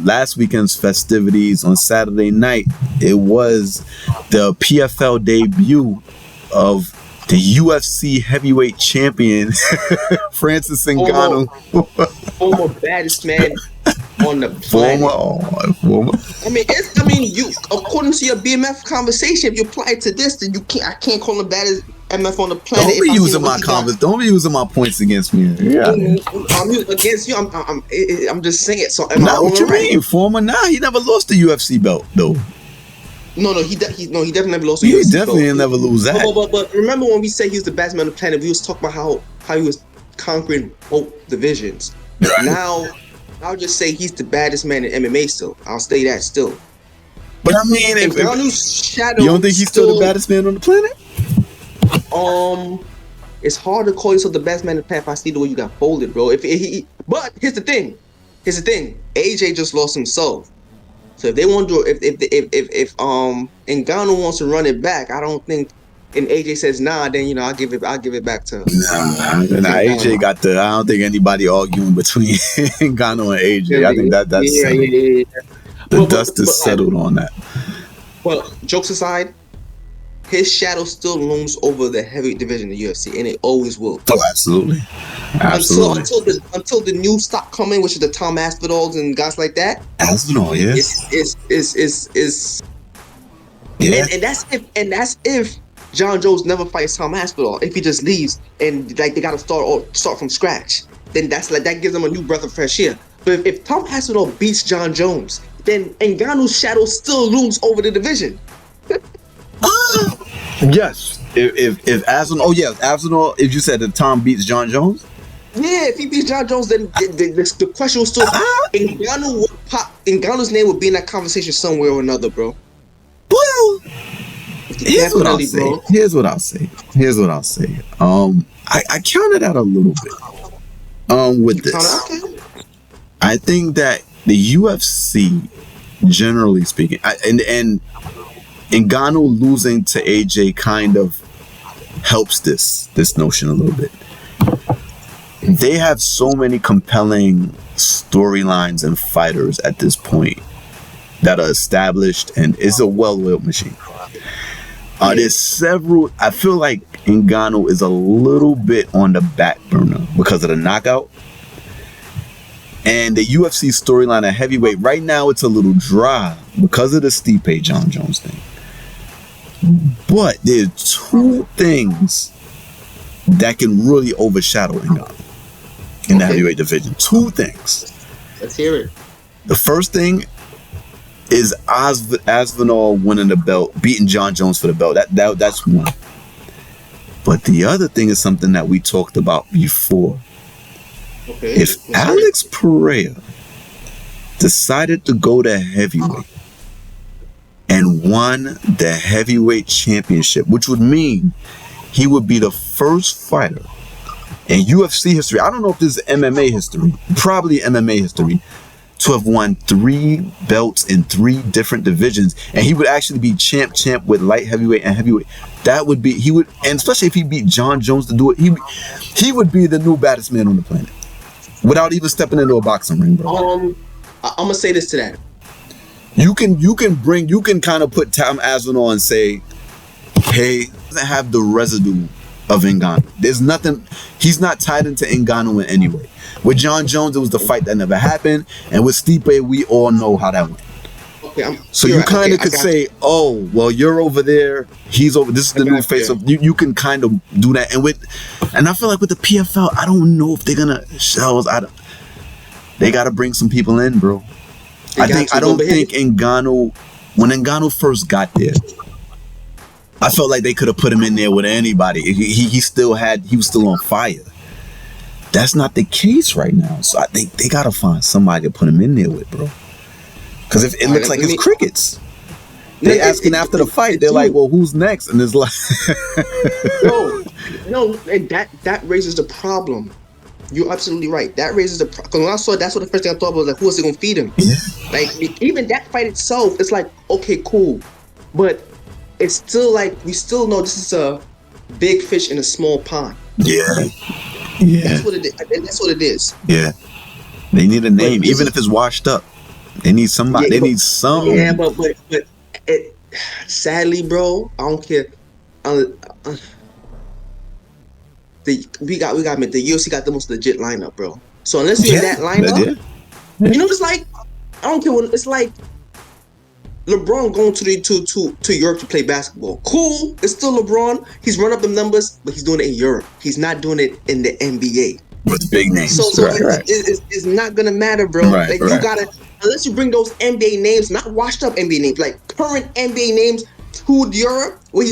last weekend's festivities on Saturday night, it was the PFL debut of the UFC heavyweight champion, Francis Ngannou. Former baddest man on the planet. You according to your BMF conversation, if you apply it to this, then I can't call him baddest MF on the planet. Don't be using my comments. Don't be using my points against me. Yeah. I'm against you. I'm just saying it. So what you mean? Former? Nah, he never lost the UFC belt though. No, he definitely never lost. He definitely never lose that. But remember when we said he was the best man on the planet? We was talking about how he was conquering both divisions. Now, I'll just say he's the baddest man in MMA still. I'll say that still. But I mean, if shadow, you don't think he's still the baddest man on the planet? It's hard to call yourself the best man in the planet if I see the way you got folded, bro. But here's the thing. AJ just lost himself. So if they want to do if Ngannou wants to run it back, I don't think, and AJ says nah, then I'll give it back to him. Nah, AJ got the. I don't think anybody arguing between Ngannou and AJ. I think that's the dust is settled on that. Well, jokes aside, his shadow still looms over the heavyweight division in the UFC, and it always will. Oh, absolutely. Until the new stock come in, which is the Tom Aspinalls and guys like that. Aspinall, yes. And that's if John Jones never fights Tom Aspinall. If he just leaves and they got to start from scratch, then that gives them a new breath of fresh air. But if Tom Aspinall beats John Jones, then Ngannou's shadow still looms over the division. Yes. If Aspinall, if you said that Tom beats John Jones? Yeah, if he beats John Jones, then the question will still Ngannou would pop. Ngannou's name would be in that conversation somewhere or another, bro. Well, here's what I'll say. I counted out a little bit with this. I think that the UFC, generally speaking, and Ngannou losing to AJ kind of helps this notion a little bit. They have so many compelling storylines and fighters at this point that are established, and it's a well-oiled machine. There's several. I feel like Ngannou is a little bit on the back burner because of the knockout. And the UFC storyline at heavyweight, right now it's a little dry because of the Stipe John Jones thing. But there's two things that can really overshadow Ngannou in the heavyweight division. Two things. Let's hear it. The first thing is Aspinall winning the belt, beating John Jones for the belt. That's one. But the other thing is something that we talked about before. Okay. If Alex Pereira decided to go to heavyweight and won the heavyweight championship, which would mean he would be the first fighter in UFC history, I don't know if this is MMA history, probably MMA history, to have won 3 belts in 3 different divisions, and he would actually be champ with light heavyweight and heavyweight. That would be, and especially if he beat John Jones to do it, he would be the new baddest man on the planet without even stepping into a boxing ring, bro. I'm gonna say this to that. You can kind of put Tom Aspinall and say, hey, doesn't have the residue of Ngannou. There's nothing, he's not tied into Ngannou in any way. With John Jones, it was the fight that never happened, and with Stipe, we all know how that went. Okay, so you kind of could say, oh, well, you're over there, he's over, this is the new face of, you can kind of do that. And I feel like with the PFL, I don't know if they're gonna, Shelz, they gotta bring some people in, bro. I don't think Ngannou, when Ngannou first got there, I felt like they could have put him in there with anybody. He was still on fire. That's not the case right now. So I think they gotta find somebody to put him in there with, bro. Because if it looks like it's crickets. They asking after the fight. They're like, well, who's next? And it's like, no, and that raises the problem. You're absolutely right. That raises the problem. Because when I saw it, that's what the first thing I thought was, like, who is it gonna feed him? Yeah. Like, even that fight itself, it's like, okay, cool, but it's still like, we still know this is a big fish in a small pond. Yeah. That's what it is. That's what it is. Yeah. They need a name, even if it's washed up. They need somebody. Yeah, They need some. Yeah, but it, sadly, bro, I don't care. Uh, uh, we got the UFC got the most legit lineup, bro. So unless you're in that lineup, you know, it's like I don't care what it's like. LeBron going to Europe to play basketball. Cool, it's still LeBron. He's run up the numbers, but he's doing it in Europe. He's not doing it in the NBA. With big names. So it's not gonna matter, bro. Right, you gotta, unless you bring those NBA names, not washed up NBA names, like current NBA names to Europe, where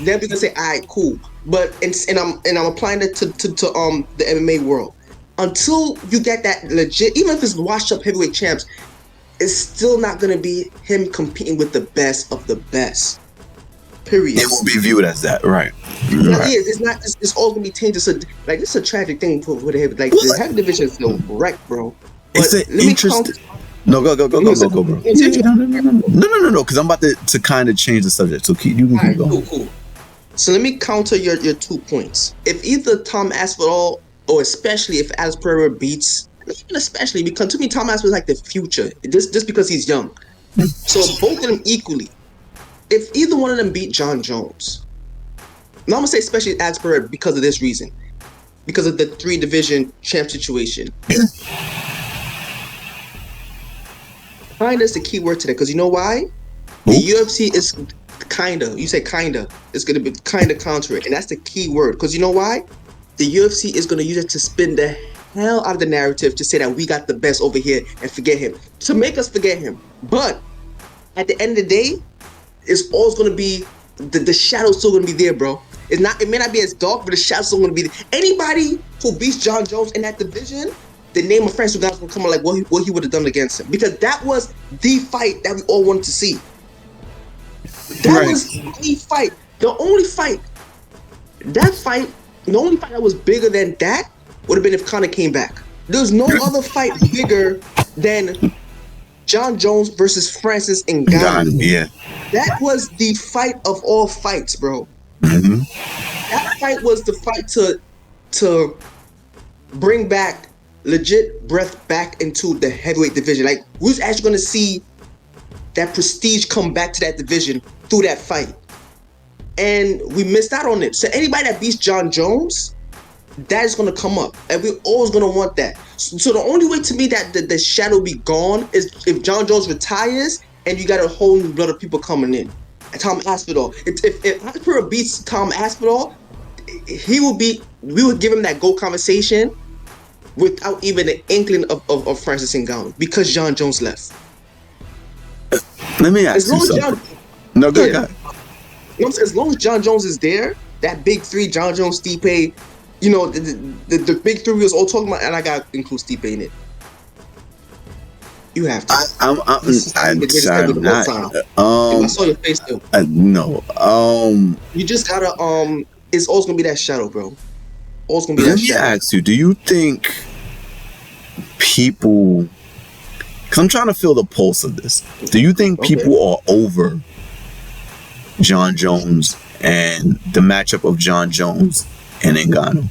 then we can say, all right, cool. But and I'm applying it to the MMA world. Until you get that legit, even if it's washed up heavyweight champs, it's still not gonna be him competing with the best of the best. Period. It will be viewed as that, right? It's not. It's all gonna be tainted. So, like, this is a tragic thing for the heavy. Like, the heavy division is still wrecked, bro. It's an interesting. No, go, bro. No. Because I'm about to kind of change the subject. So you can keep going. Cool. So let me counter your 2 points. If either Tom Aspinall or especially if Alex Pereira beats, even especially because to me Tom Aspinall is like the future. Just because he's young. So both of them equally. If either one of them beat John Jones, now I'm gonna say especially Alex Pereira because of this reason, because of the 3 division champ situation. Kinda is the key word today, because you know why? The UFC is kinda. You say kinda. It's gonna be kinda counter it, and that's the key word. Because you know why? The UFC is gonna use it to spin the hell out of the narrative to say that we got the best over here and forget him, to make us forget him. But at the end of the day, it's always gonna be the shadow's still gonna be there, bro. It may not be as dark, but the shadow's still gonna be there. Anybody who beats John Jones in that division, the name of Francis Ngannou gonna come out like what he would have done against him, because that was the fight that we all wanted to see. That was the fight. The only fight that was bigger than that would have been if Conor came back. There's no other fight bigger than John Jones versus Francis Ngannou. Yeah. That was the fight of all fights, bro. Mm-hmm. That fight was the fight to bring back legit breath back into the heavyweight division. Like, we was actually going to see that prestige come back to that division through that fight. And we missed out on it. So anybody that beats John Jones, that is going to come up. And we're always going to want that. So the only way to me that the shadow be gone is if John Jones retires and you got a whole new blood of people coming in. And Tom Aspinall. If Aspinall beats Tom Aspinall, we would give him that GOAT conversation without even an inkling of Francis Ngannou, because John Jones left. Let me ask you something. No, go ahead. As long as John Jones is there, that big 3, John Jones, Stipe, you know, the big 3 we was all talking about, and I got to include Stipe in it. You have to. I'm not. I saw your face though. No. You just gotta. It's always gonna be that shadow, bro. Always gonna be that shadow. Let me ask you. Do you think people? Because I'm trying to feel the pulse of this. Do you think people are over John Jones and the matchup of John Jones and Ngannou?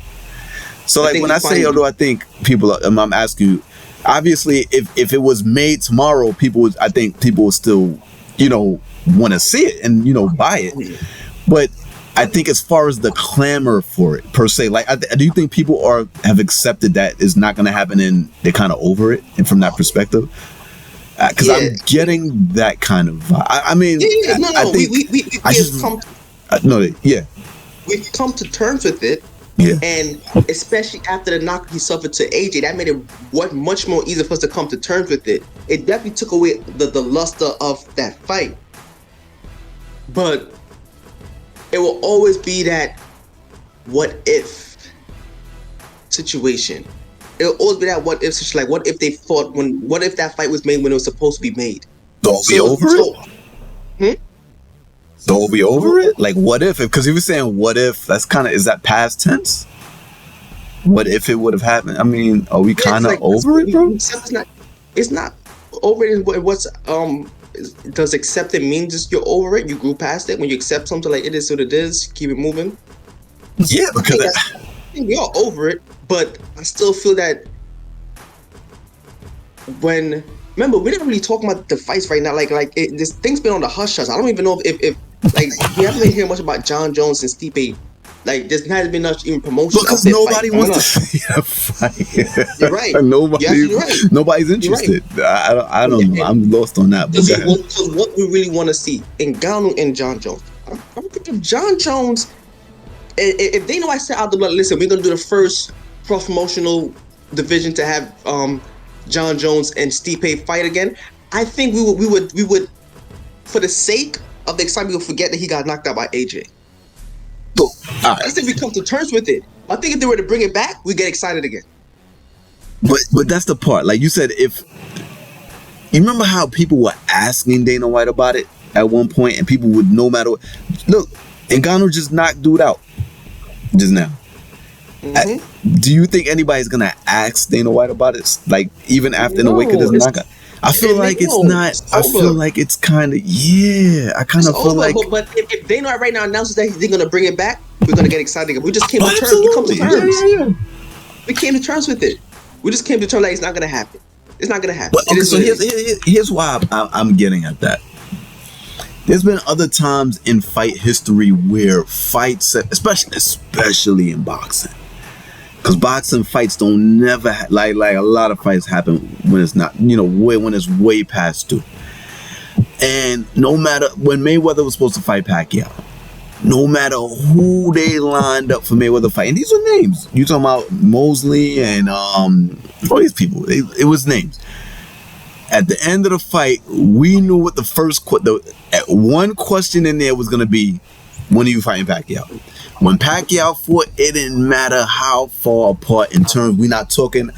So, like, when I say, do I think people are? I'm asking you. Obviously, if it was made tomorrow, I think people would still, want to see it and, buy it. But I think as far as the clamor for it per se, like, do you think people have accepted that it's not going to happen and they're kind of over it, and from that perspective? Because I'm getting that kind of vibe. I mean, we've come to terms with it. Yeah. And especially after the knock he suffered to AJ, that made it much more easier for us to come to terms with it. It definitely took away the luster of that fight. But it will always be that what if situation. It will always be that what if situation. Like, what if they fought what if that fight was made when it was supposed to be made? Don't be over it? So we over it? Like, what if? Because he was saying, what if? That's kind of, is that past tense? What if it would have happened? I mean, are we kind of over it, bro? It's not over it. Does accept it mean just you're over it? You grew past it? When you accept something like it is what it is, keep it moving? Yeah, because I think we are over it, but I still feel that when remember, we're not really talking about the fights right now. This thing's been on the hush hush. I don't even know if like we haven't been hearing much about John Jones and Stipe. Like, there's not been much even promotion because of their nobody fight wants to see a fight. You're right. Nobody's right. Nobody's interested. Right. I don't know. I'm lost on that. Because what we really want to see in Ngannou and John Jones. I'm thinking John Jones. If they know I said out the blood, listen, we're gonna do the first cross-promotional division to have John Jones and Stipe fight again. I think we would, for the sake of the excitement, we'll forget that he got knocked out by AJ. So, right. I think we come to terms with it. I think if they were to bring it back, we get excited again. But that's the part. Like you said, if you remember how people were asking Dana White about it at one point, and people would, no matter what, look, Ngannou just knocked dude out just now. Mm-hmm. Do you think anybody's gonna ask Dana White about it? Like, even after in the wake of this knockout? I feel like it's not. I feel like it's kind of, yeah. I kind of feel like. But if Dana right now announces that they're gonna bring it back, we're gonna get excited. We just came to terms. We come to terms. Yeah. We came to terms with it. We just came to terms like it's not gonna happen. It's not gonna happen. But, okay, so here's why I'm getting at that. There's been other times in fight history where fights, especially in boxing, because boxing fights don't never like a lot of fights happen when it's not, when it's way past due. And no matter when Mayweather was supposed to fight Pacquiao, no matter who they lined up for Mayweather fight, and these were names. You talking about Mosley and all these people. It was names. At the end of the fight, we knew what the first one question in there was going to be: when are you fighting Pacquiao? When Pacquiao fought, it didn't matter how far apart in terms. We're not talking.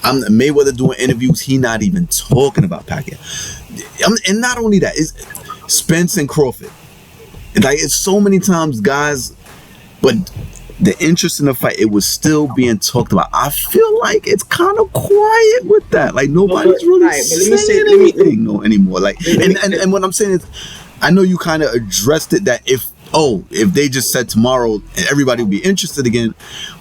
Mayweather doing interviews. He not even talking about Pacquiao. And not only that, it's Spence and Crawford. Like, it's so many times, guys. But the interest in the fight, it was still being talked about. I feel like it's kind of quiet with that. Like, nobody's really saying anything anymore. Like, and what I'm saying is, I know you kind of addressed it that if they just said tomorrow, everybody would be interested again.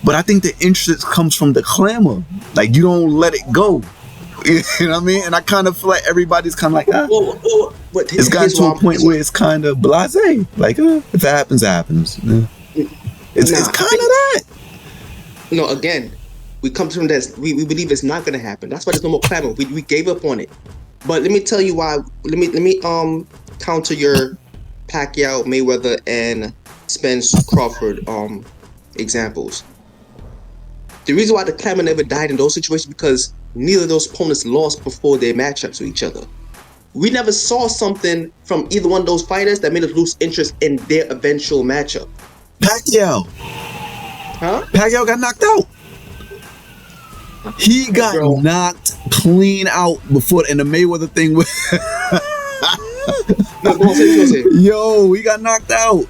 But I think the interest comes from the clamor. Like, you don't let it go. You know what I mean? And I kind of feel like everybody's kind of like, it's gotten to a point where it's kind of blasé. Like, if it happens, it happens. Yeah. It's kind of that. No, again, we come from that. We believe it's not going to happen. That's why there's no more clamor. We gave up on it. But let me tell you why. Let me counter your Pacquiao, Mayweather, and Spence Crawford examples. The reason why the clamor never died in those situations because neither of those opponents lost before their matchups with each other. We never saw something from either one of those fighters that made us lose interest in their eventual matchup. Pacquiao. Huh? Pacquiao got knocked out. He got knocked clean out before, and the Mayweather thing was. Yo, he got knocked out.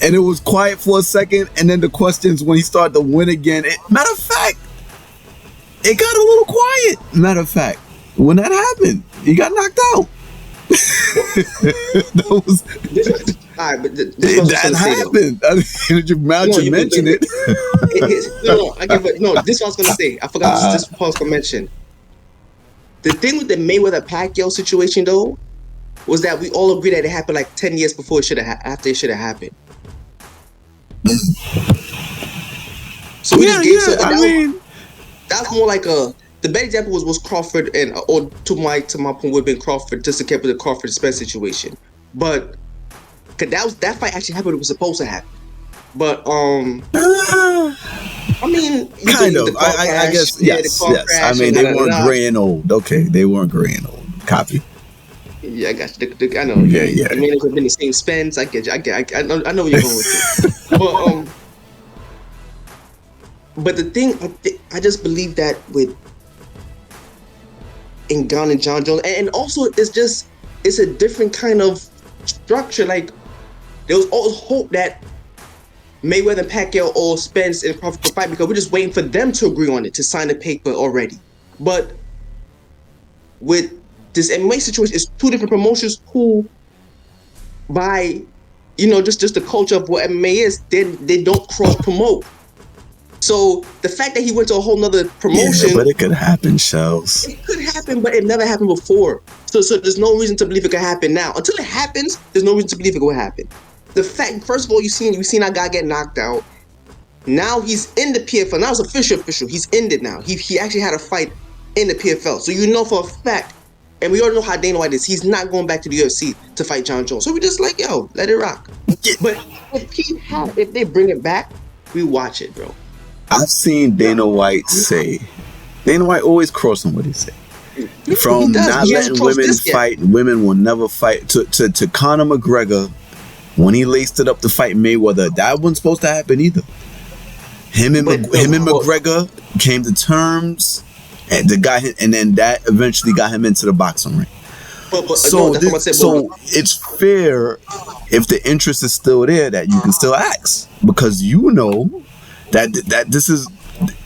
And it was quiet for a second, and then the questions when he started to win again. Matter of fact, it got a little quiet. Matter of fact, when that happened, he got knocked out. That happened. Now you mention it. No, this is what I was gonna say. I forgot this was gonna mention. The thing with the Mayweather Pacquiao situation though was that we all agreed that it happened like 10 years before it should have after it should have happened. So we just gave that's more like the better example was Crawford or to my point would have been Crawford, just to keep with the Crawford Spence situation. But that fight actually happened. It was supposed to happen. But I mean, kind of. I guess yes. I mean, they weren't gray and old. Okay, they weren't gray and old. Copy. Yeah, I got you. I know. Yeah. I mean, it have been the same Spence. I get you. I know where you're going with it. But the thing, I just believe that with Ngannou and John Jones, and also it's a different kind of structure. Like, there was always hope that Mayweather and Pacquiao or Spence and Crawford could fight because we're just waiting for them to agree on it, to sign the paper already. But with this MMA situation, it's two different promotions who, by just the culture of what MMA is, they don't cross promote. So the fact that he went to a whole nother promotion, but it could happen, Shelz. It could happen, but it never happened before. So there's no reason to believe it could happen now. Until it happens, there's no reason to believe it will happen. The fact, first of all, you've seen that guy get knocked out. Now he's in the PFL. Now it's official. He's ended now. He actually had a fight in the PFL. So you know for a fact, and we already know how Dana White is. He's not going back to the UFC to fight John Jones. So we're just like, yo, let it rock. But if they bring it back, we watch it, bro. I've seen Dana White say. Dana White always crossing what he say. From not letting women fight, women will never fight. To Conor McGregor, when he laced it up to fight Mayweather, that wasn't supposed to happen either. Him and McGregor came to terms, and then that eventually got him into the boxing ring. So it's fair if the interest is still there that you can still ask, because you know that this is.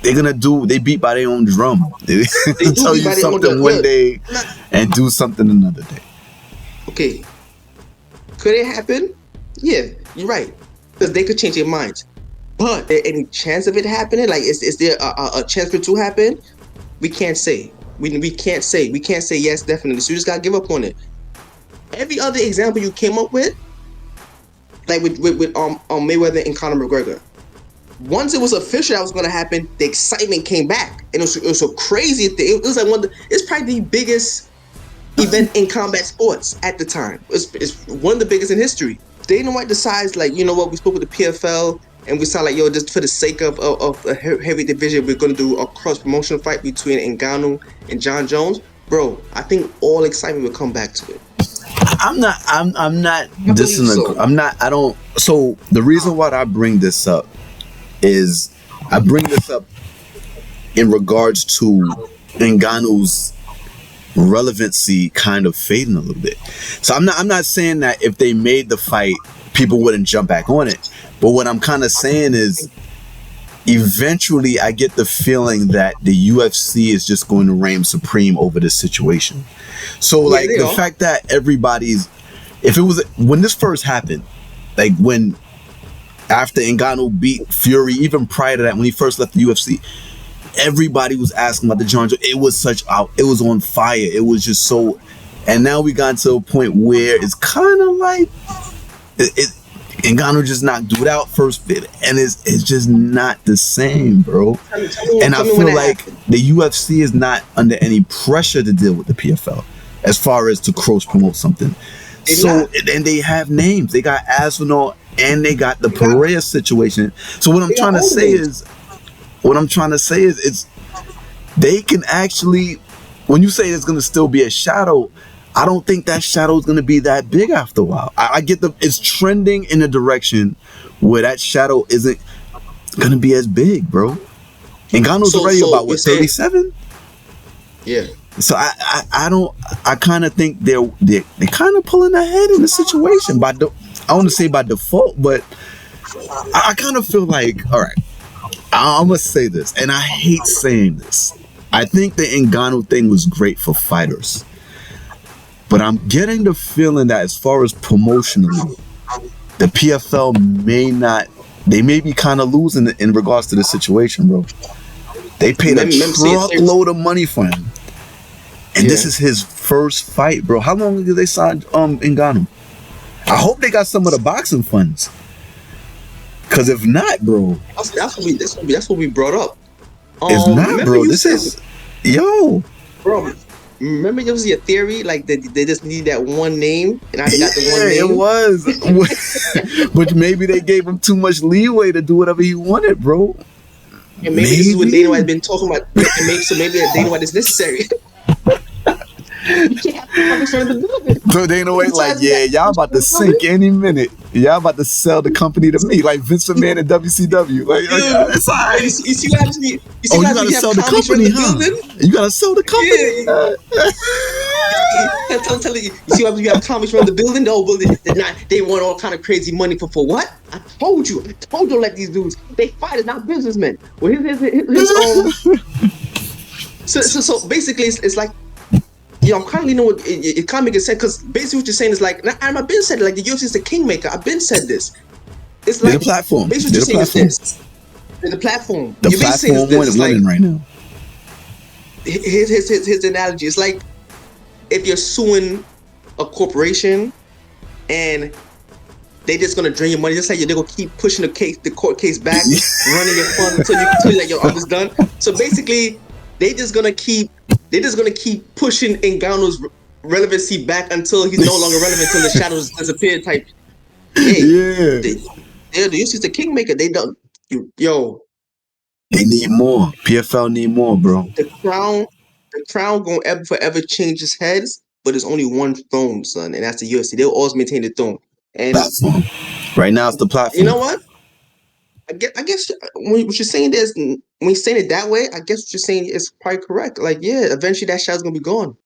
They beat by their own drum. They tell you something one day and do something another day. Okay. Could it happen? Yeah, you're right. Because they could change their minds. But is there any chance of it happening? Like, is there a chance for it to happen? We can't say. We can't say. We can't say yes, definitely. So you just gotta give up on it. Every other example you came up with, like with Mayweather and Conor McGregor. Once it was official that was going to happen, the excitement came back, and it was a crazy thing. It was like it's probably the biggest event in combat sports at the time. It's one of the biggest in history. Dana White decides, like, you know what? We spoke with the PFL, and we said, like, yo, just for the sake of a heavy division, we're going to do a cross promotional fight between Ngannou and John Jones. Bro, I think all excitement will come back to it. I'm not dissing. So the reason why I bring this up is I bring this up in regards to Ngannou's relevancy kind of fading a little bit. So I'm not saying that if they made the fight, people wouldn't jump back on it. But what I'm kind of saying is eventually I get the feeling that the UFC is just going to reign supreme over this situation. So like the fact that when this first happened, like when after Ngannou beat Fury, even prior to that, when he first left the UFC, everybody was asking about the John Jones. It was on fire. It was just so, and now we got to a point where it's kind of like Ngannou just knocked dude out first bit, and it's just not the same, bro. And I feel like the UFC is not under any pressure to deal with the PFL as far as to cross promote something. And they have names. They got Aspinall. And they got the Pereira situation. So what I'm trying to say is, it's they can actually, when you say there's going to still be a shadow, I don't think that shadow is going to be that big after a while. I get it's trending in a direction where that shadow isn't going to be as big, bro. Ngannou's already about 37? Yeah. So I kind of think they're kind of pulling ahead in the situation I want to say by default, but I kind of feel like, all right, I'm going to say this, and I hate saying this. I think the Ngannou thing was great for fighters, but I'm getting the feeling that as far as promotionally, the PFL may be kind of losing in regards to this situation, bro. They paid a truckload of money for him. And this is his first fight, bro. How long did they sign Ngannou? I hope they got some of the boxing funds. Cause if not, bro, that's what we brought up. If not, bro, bro. Remember, there was your theory, like they just need that one name, and I got the one name. It was, but maybe they gave him too much leeway to do whatever he wanted, bro. And maybe this is what Dana White has been talking about. So maybe Dana White is necessary. So Dana White like, y'all about to sink any minute. Y'all about to sell the company to me, like Vince McMahon and WCW. Like, it's all right. You see what happens? You gotta sell the company, huh? You gotta sell the company. I'm telling you. You see what happens? You have comics from the building. No, they want all kind of crazy money for what? I told you, let these dudes. They fighters, not businessmen. Well, So basically, it's like. Yeah, I'm kind of leaning with it. Can't make sense because basically what you're saying is like, I've been said it, like the UFC is the kingmaker. I've been said this. It's like the platform. Basically what you're saying is this. The platform. The You're basically saying platform this. It's like winning right now. his analogy. It's like if you're suing a corporation and they just gonna drain your money. Just like they're gonna keep pushing the court case back, running your funds until you're like, yo, I'm just done. So basically, they just gonna keep pushing Ngannou's relevancy back until he's no longer relevant, until the shadows disappear. Type. Hey, Yeah. they're the UC's the kingmaker. They don't. Yo, They need more. PFL need more, bro. the crown gonna forever change its heads, but there's only one throne, son, and that's the UFC. They'll always maintain the throne. And Platform. Right now, it's the platform. you know what? I guess what you're saying is, when you're saying it that way, I guess what you're saying is probably correct. Like, yeah, eventually that shadow's gonna be gone.